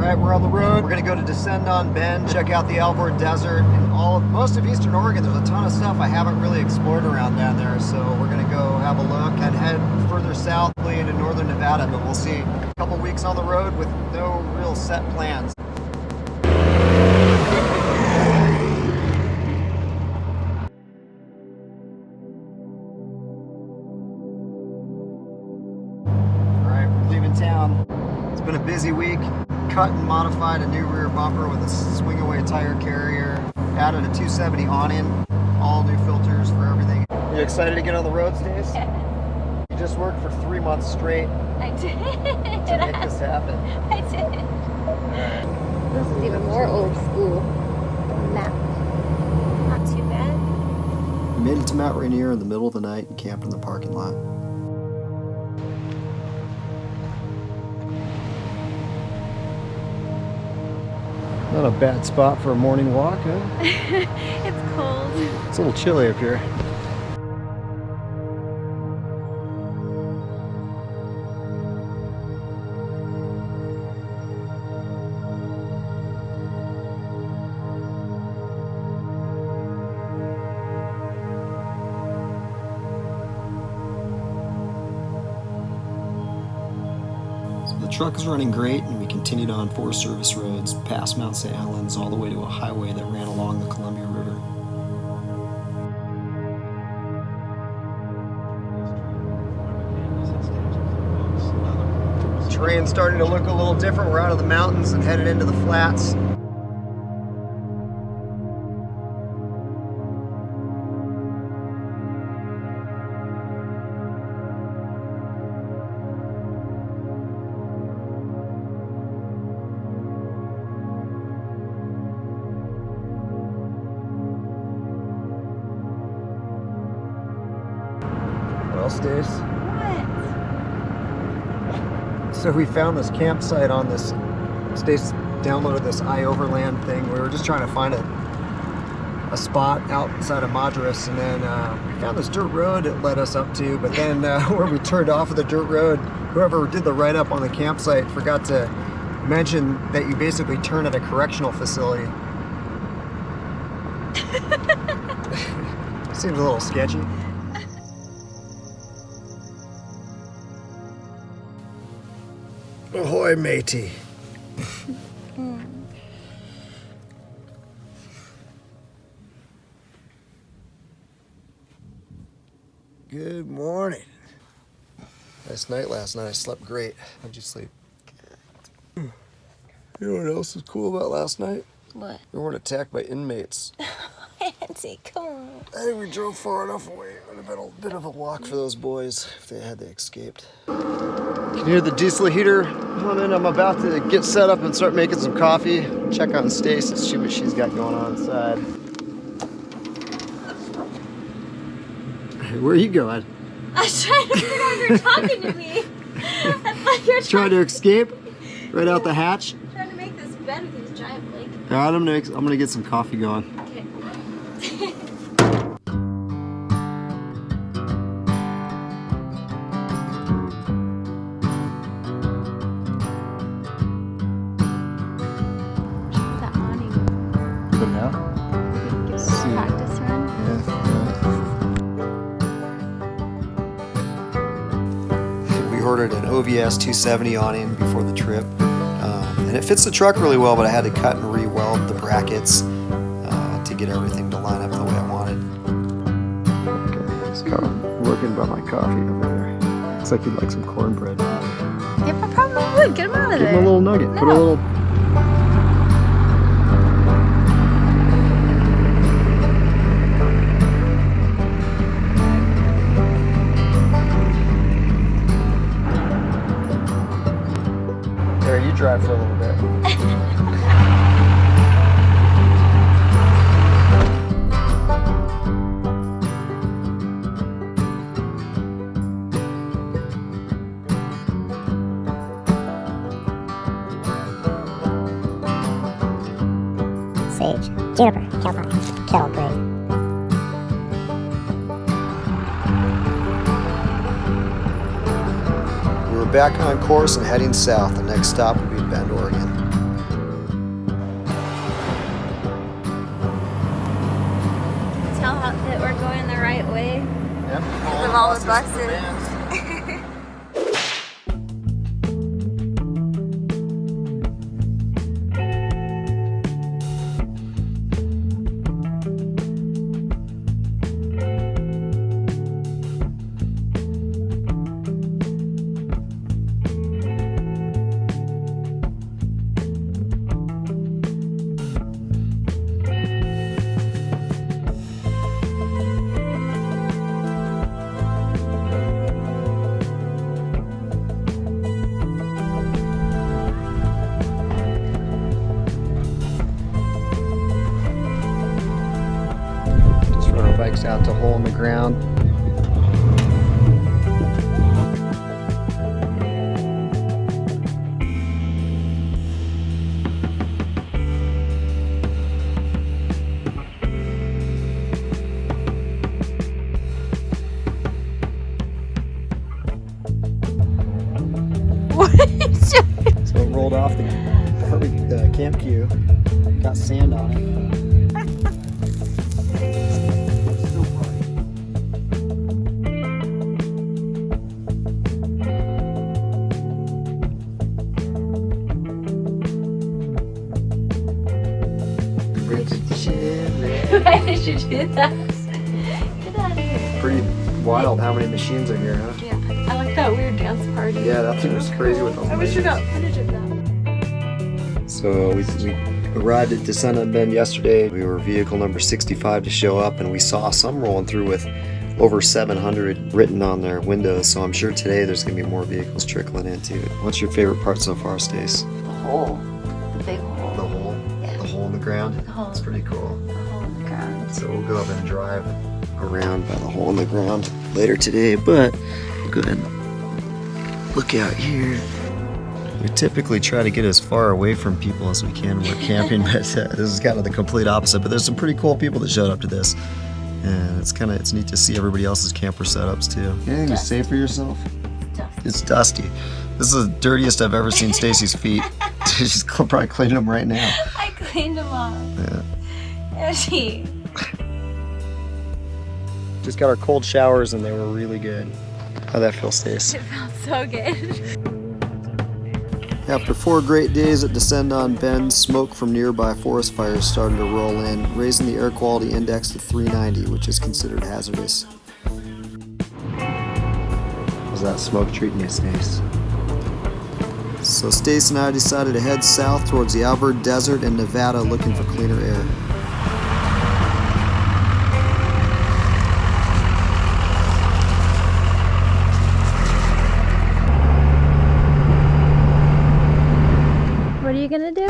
All right, we're on the road. We're gonna go to Descend on Bend, check out the Alvord Desert, and most of Eastern Oregon. There's a ton of stuff I haven't really explored around down there, so we're gonna go have a look and head further south into northern Nevada, but we'll see. A couple weeks on the road with no real set plans. All right, we're leaving town. It's been a busy week. Cut and modified a new rear bumper with a swing-away tire carrier. Added a 270 awning. All new filters for everything. You excited to get on the road, Stace? Yeah. You just worked for 3 months straight. I did. To make this happen. I did. Right. This is even more old school than that. Not too bad. We made it to Mount Rainier in the middle of the night and camped in the parking lot. Not a bad spot for a morning walk, huh? It's cold. It's a little chilly up here. The truck is running great, and we continued on 4 service roads past Mount St. Helens all the way to a highway that ran along the Columbia River. The terrain's starting to look a little different. We're out of the mountains and headed into the flats. Well, Stace. What? So we found this campsite on this. Stace downloaded this Overland thing. We were just trying to find a spot outside of Madras, and then we found this dirt road it led us up to. But then when we turned off of the dirt road, whoever did the write-up on the campsite forgot to mention that you basically turn at a correctional facility. Seems a little sketchy. Ahoy, matey. Good morning. Nice night last night. I slept great. How'd you sleep? You know what else was cool about last night? What? We weren't attacked by inmates. Auntie, come on. I think we drove far enough away. It would have been a bit of a walk for those boys if they escaped. You can hear the diesel heater humming. I'm about to get set up and start making some coffee. Check on Stace and see what she's got going on inside. Hey, where are you going? I was trying to figure out if you're talking to me. I thought you were Trying to escape? Right out the hatch? trying to make this bed with these giant blankets. All right, I'm gonna get some coffee going. Okay. That awning. Good now? Give us a See. practice run. Yeah. We ordered an OVS 270 awning before the trip, and it fits the truck really well, but I had to cut and re-weld the brackets to get everything to line up the way I wanted. Okay, just kind of working by my coffee over there. Looks like he'd like some cornbread. Yeah, I probably would. Get him out of Give there. him a little nugget. Put a No. little. There, you drive for a little bit. Sage, juniper, kelpie, kettle green. We were back on course and heading south. The next stop would be Bend, Oregon. all the buses. Bikes out to hole in the ground. What are you doing? So it rolled off the camp queue. Got sand on it. Why did you do that? Get out of here. Pretty wild how many machines are here, huh? Yeah, I like that weird dance party. Yeah, that thing was crazy with those I wish we machines. got footage of that. So we arrived at Descendant Bend yesterday. We were vehicle number 65 to show up, and we saw some rolling through with over 700 written on their windows. So I'm sure today there's going to be more vehicles trickling into it. What's your favorite part so far, Stace? The hole. The big hole. The hole? Yeah. The hole in the ground? The hole. It's pretty cool. The hole in the ground. So we'll go up and drive around by the hole in the ground later today, but we'll go ahead and look out here. We typically try to get as far away from people as we can when we're camping, but this is kind of the complete opposite. But there's some pretty cool people that showed up to this, and it's neat to see everybody else's camper setups too. Anything to say for yourself? It's dusty. This is the dirtiest I've ever seen Stacy's feet. She's probably cleaning them right now. I cleaned them up. Yeah. Yoshi. Just got our cold showers and they were really good. How'd that feel, Stace? It felt so good. After 4 great days at Descend on Bend, smoke from nearby forest fires started to roll in, raising the air quality index to 390, which is considered hazardous. How's that smoke treating you, Stace? So Stace and I decided to head south towards the Alvord Desert in Nevada looking for cleaner air. What are you gonna do?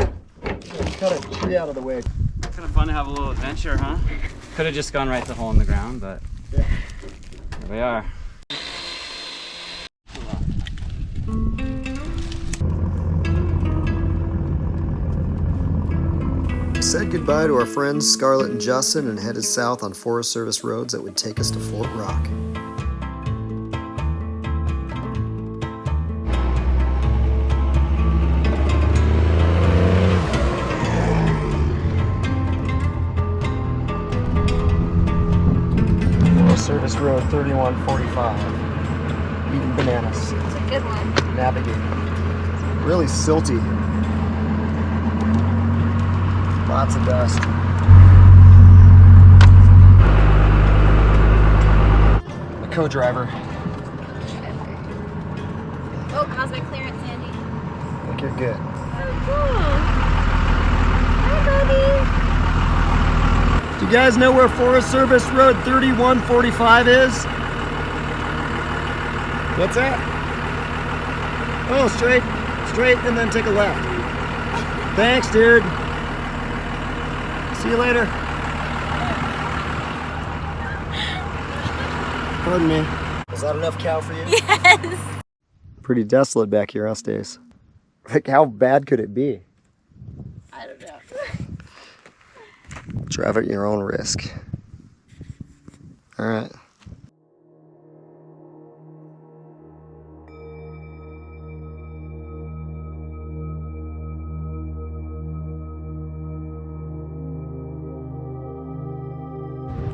Cut a tree out of the way. Kind of fun to have a little adventure, huh? Could have just gone right to hole in the ground, but Yeah. here we are. We said goodbye to our friends Scarlett and Justin and headed south on Forest Service roads that would take us to Fort Rock. Forest Service Road 3145. Eating bananas. It's a good one. Navigating. Really silty. Lots of dust. The co-driver. Oh, how's my clearance, Andy? I think you're good. Oh, cool. Hi, buddy. Do you guys know where Forest Service Road 3145 is? What's that? Oh, straight, and then take a left. Thanks, dude. See you later. Pardon me. Is that enough cow for you? Yes. Pretty desolate back here, huh, Stace? Like, how bad could it be? I don't know. Drive at your own risk. All right.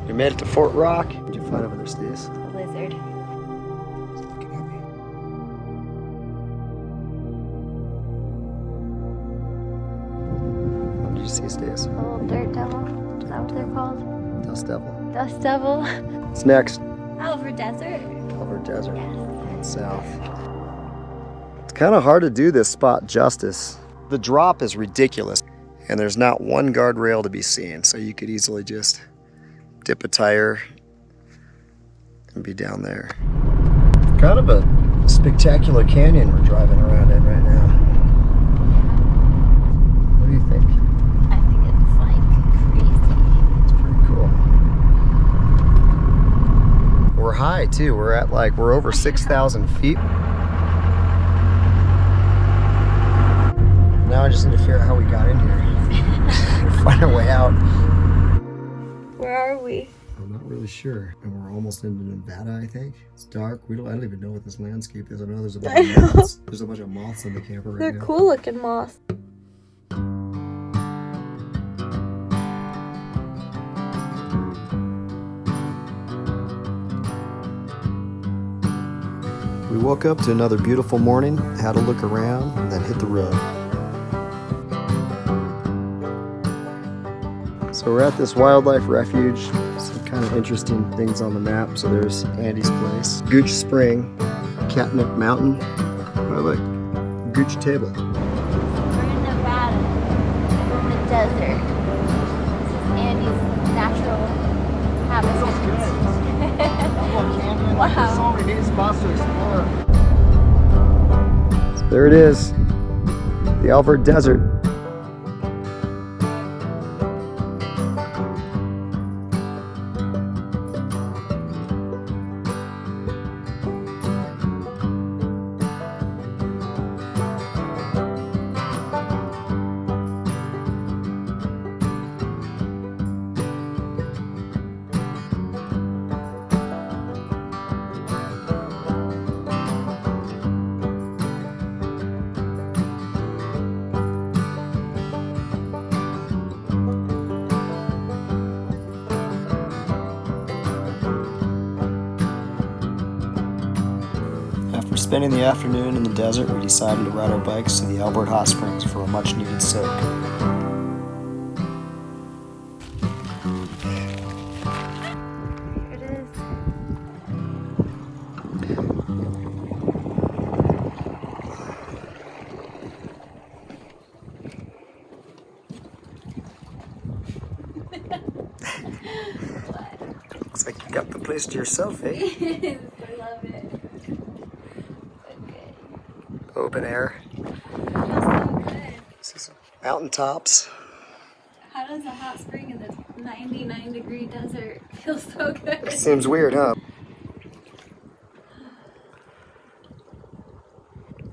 You made it to Fort Rock. What'd you find over there, Stace? A lizard. dangerous these days. Little dirt devil. Is that what they're called? Dust devil. Dust devil. What's next? Alvord Desert. Alvord Desert. Yes. South. It's kind of hard to do this spot justice. The drop is ridiculous, and there's not one guardrail to be seen, so you could easily just dip a tire and be down there. Kind of a spectacular canyon we're driving around in right now. What do you think? I think it's like crazy. It's pretty cool. We're high too. We're over 6,000 feet. Now I just need to figure out how we got in here. Find our way out. Where are we? I'm not really sure. And we're almost into Nevada, I think. It's dark. I don't even know what this landscape is. I know there's a bunch of moths. There's a bunch of moths in the camper right now. They're cool looking moths. We woke up to another beautiful morning, had a look around, and then hit the road. So we're at this wildlife refuge. Some kind of interesting things on the map. So there's Andy's place, Gooch Spring, Catnip Mountain, oh look, Gooch Table. We're in Nevada, in the desert. This is Andy's natural habitat. Wow. So many spots to explore. So there it is, the Alvord Desert. After spending the afternoon in the desert, we decided to ride our bikes to the Alvord Hot Springs for a much-needed soak. Here it is. Looks like you got the place to yourself, eh? I love it. Okay. Open air. Feels so good. This is mountaintops. How does a hot spring in the 99-degree desert feel so good? Seems weird, huh?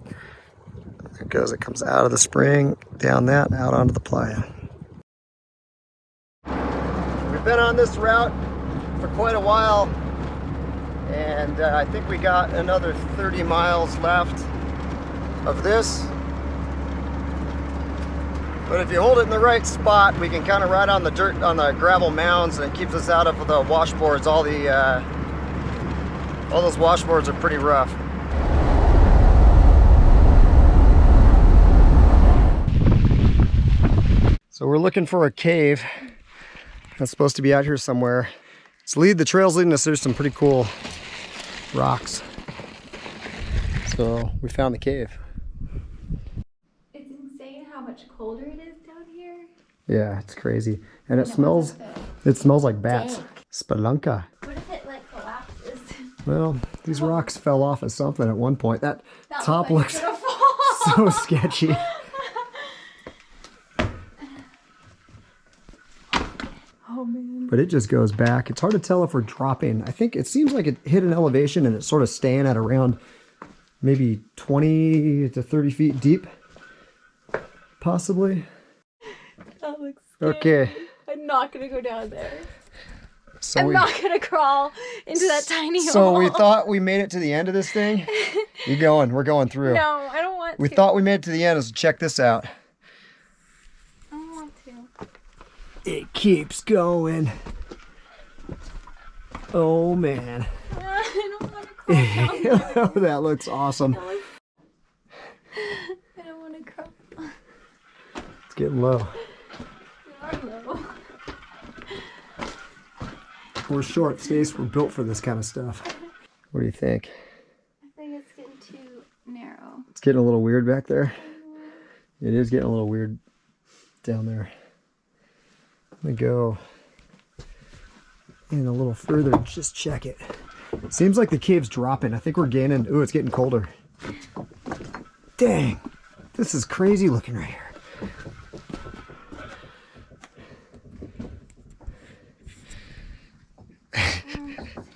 There it goes. It comes out of the spring, down that, and out onto the playa. We've been on this route for quite a while, and I think we got another 30 miles left of this. But if you hold it in the right spot, we can kind of ride on the dirt, on the gravel mounds, and it keeps us out of the washboards. All those washboards are pretty rough. So we're looking for a cave that's supposed to be out here somewhere. The trail's leading us through some pretty cool rocks. So we found the cave. It's insane how much colder it is down here. Yeah, it's crazy. And it smells like bats. Dank. Spelunka. What if it like collapses? Well, these rocks fell off of something at one point. That top looks looks like it's gonna so fall. sketchy. Oh man. But it just goes back. It's hard to tell if we're dropping. I think it seems like it hit an elevation and it's sort of staying at around maybe 20 to 30 feet deep. Possibly. That looks scary. Okay. I'm not gonna go down there. So I'm not gonna crawl into that tiny hole. So we thought we made it to the end of this thing. You going? We're going through. No, I don't want We to. thought we made it to the end. So check this out. I don't want to. It keeps going. Oh man. I don't want to crawl down there. That looks awesome. I don't want to crawl. It's getting low. We're short, Stace. We're built for this kind of stuff. What do you think? I think it's getting too narrow. It's getting a little weird back there. It is getting a little weird down there. I'm gonna go in a little further and just check it. Seems like the cave's dropping. I think we're gaining. Ooh, it's getting colder. Dang, this is crazy looking right here.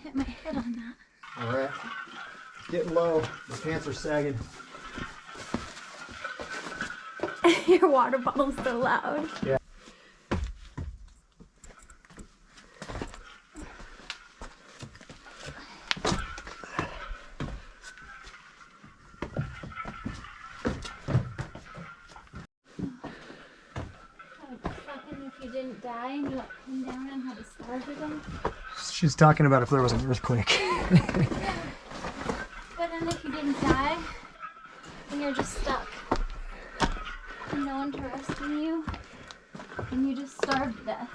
Hit my head on that. All right, getting low. My pants are sagging. Your water bottle's so loud. Yeah. If you didn't die and you come down and have a starve again. She's talking about if there was an earthquake. But then if you didn't die, then you're just stuck. And no one to rescue you. And you just starve to death.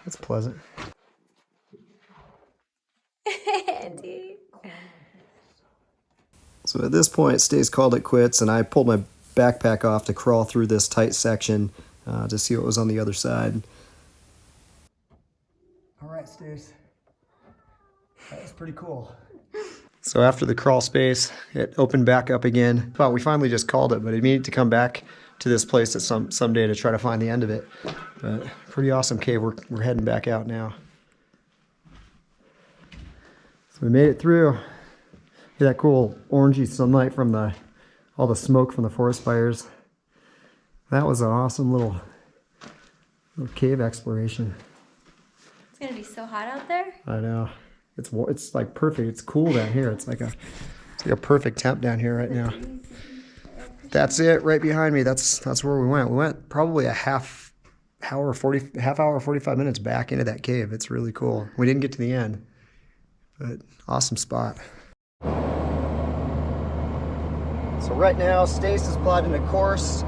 That's pleasant. Andy. So at this point, Stace called it quits, and I pulled my backpack off to crawl through this tight section to see what was on the other side. All right, Stace. That was pretty cool. So after the crawl space, it opened back up again. Well, we finally just called it, but it needed to come back to this place at someday to try to find the end of it. But pretty awesome cave. We're heading back out now. So we made it through. See that cool orangey sunlight from all the smoke from the forest fires. That was an awesome little cave exploration. It's gonna be so hot out there. I know. It's like perfect. It's cool down here. It's like a perfect temp down here right now. That's it right behind me. That's where we went. We went probably a half hour, 45 minutes back into that cave. It's really cool. We didn't get to the end, but awesome spot. So right now, Stace is plotting a course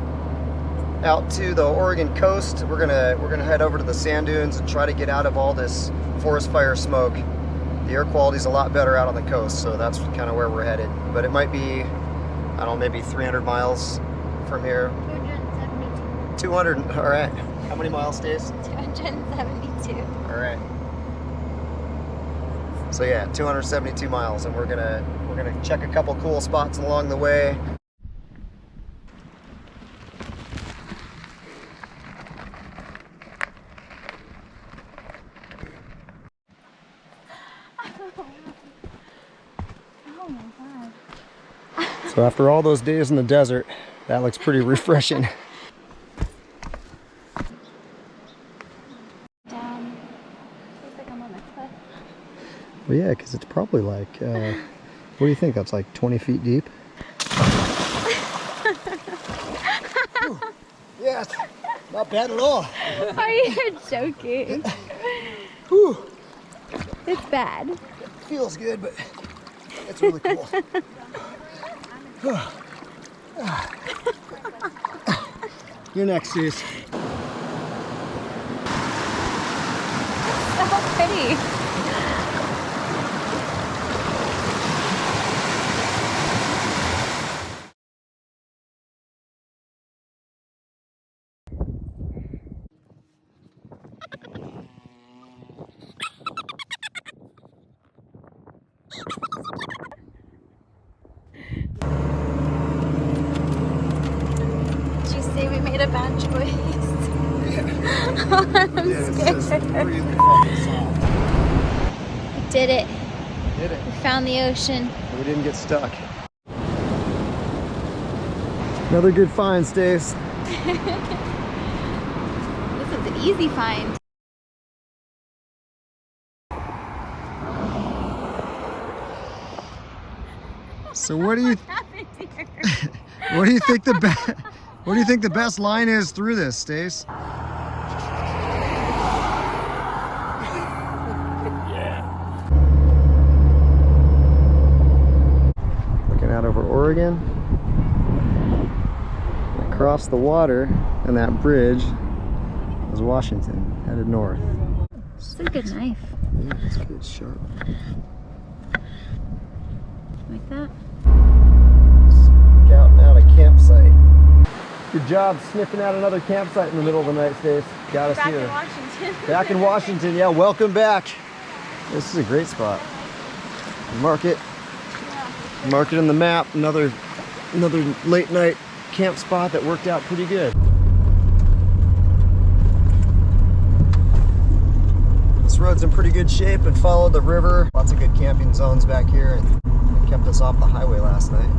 out to the Oregon coast. We're gonna head over to the sand dunes and try to get out of all this forest fire smoke. The air quality's a lot better out on the coast, so that's kind of where we're headed. But it might be, I don't know, maybe 300 miles from here. 272. 200. All right. How many miles, Stace? 272. All right. So yeah, 272 miles, and we're gonna check a couple cool spots along the way. Oh my god. So after all those days in the desert, that looks pretty refreshing. Down. Looks like I'm on a cliff. Well, yeah, because it's probably like, what do you think? That's like 20 feet deep? Ooh, yes, not bad at all. Are you joking? Whew, It's bad. feels good, but it's really cool. You're next, Stace. So pretty. Did you say we made a bad choice? I'm scared. Really fucking soft. We did it. Did it. We found the ocean. We didn't get stuck. Another good find, Stace. This is an easy find. So what do you what do you think the best line is through this, Stace? Looking out over Oregon, across the water, and that bridge is Washington, headed north. It's a good knife. Yeah, it's good, sharp. Like that. Scouting out a campsite. Good job sniffing out another campsite in the middle of the night, Stace. Got us here. Back in Washington. Back in Washington, yeah, welcome back. This is a great spot. Mark it. Mark it on the map. Another late night camp spot that worked out pretty good. This road's in pretty good shape and followed the river. Lots of good camping zones back here and kept us off the highway last night.